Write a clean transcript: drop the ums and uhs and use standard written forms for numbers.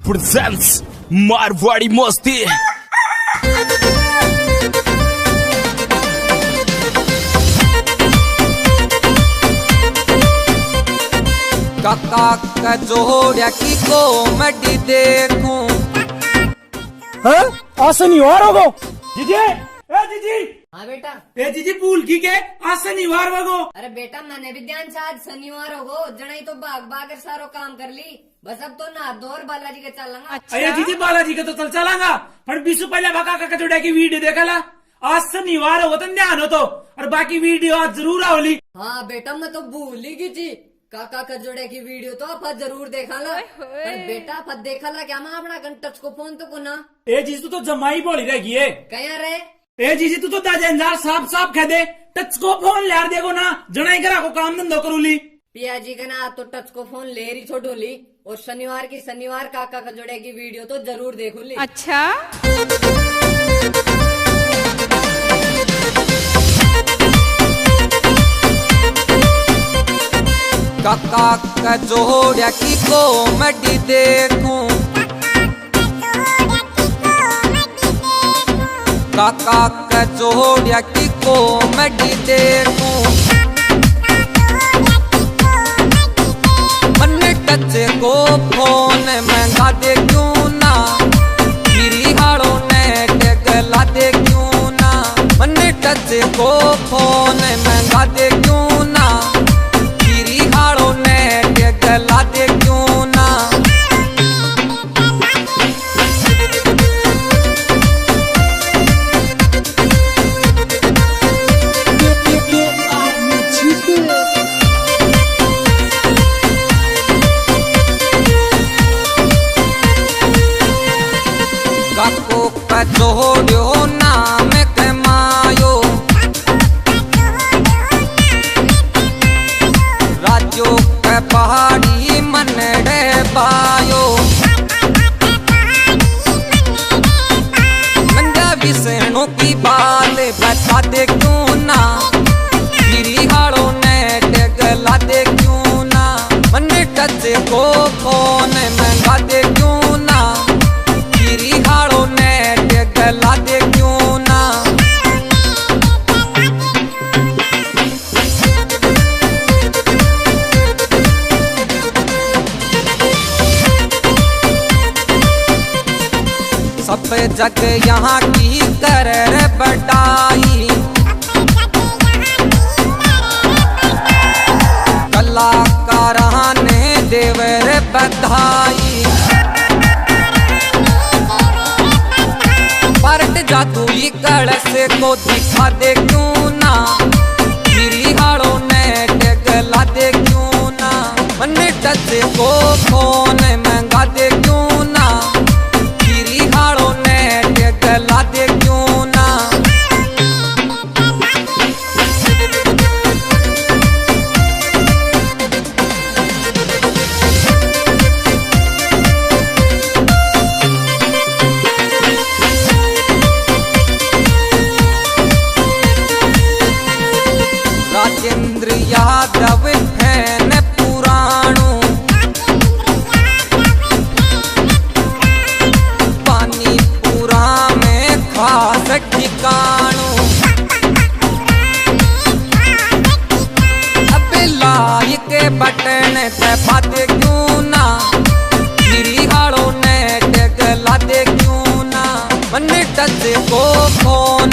presents Marwari मस्ती। काका का जोड़िया की कॉमेडी देखूं। आज शनिवार होगो जीजी। जीजी हाँ बेटा। जीजी भूल की के आज शनिवार होगो। अरे बेटा मैंने भी ध्यान से आज शनिवार होगो जनाई तो भाग भाग कर सारो काम कर ली। बस अब तो ना दो और बालाजी के चलूंगा। अरे जीजी बालाजी के तो चलांगा पर बीसू पहले भगा का जोड़ा की वीडियो देखला। आज शनिवार होगो तो ध्यान हो तो और बाकी वीडियो आज जरूर आवली। हाँ बेटा मैं तो भूल ही गई थी। काका का जोड़े की वीडियो तो आप जरूर देखा ला। पर बेटा आप देखा ला क्या मैं अपना टच को फोन तो को ना। ए जीजी तू तो जमाई बोली रहेगी है। कहीं रे ए जीजी तू तो दाजेंजार साफ साफ कह दे टच को फोन लार देखो ना जनाई करा को काम धंधो करूली। पिया जी का ना तो टच को फोन ले रही छोटो ली और शनिवार की शनिवार काका का जोड़े की वीडियो तो जरूर देखू ली। अच्छा काका का जोड़िया की कॉमेडी देखूं। काका का जोड़िया की कॉमेडी देखूं। मन टच को फोन महंगा दे क्यों ना। गिरी हाड़ो नेट गला दे क्यों ना। मन टच को फोन महंगा दे क्यों ना। गिरी हाड़ो नेट गला दे क्यों ना। काको का जोड़ियो नाम कमायो। राजो के पहाड़ी मन रे पायो। गंजा विष्णु की बात बता दे क्यों ना। गिरी हाड़ो नेट गला दे क्यों ना। मन टच को फोन महंगा दे क्यों ना। गिरी हाड़ो नेट गला दे क्यों ना। सब जग यहाँ की कर बटाई। कलाकार ने देवर बधाई। परट जादुई कलश को दिखा दे क्यों ना। गिरी हाड़ो नेट गला दे क्यों ना। मन टच को फोन महंगा दे क्यों ना। गिरी हाड़ो नेट गला दे क्यों ना। राजेंद्र यादव फैन पुराणो। पानी पूरा में खास ठिकानो। अब लाइक बटन दबा दे क्यों ना। गिरी हाड़ो नेट गला दे क्यों ना। मन टच को फोन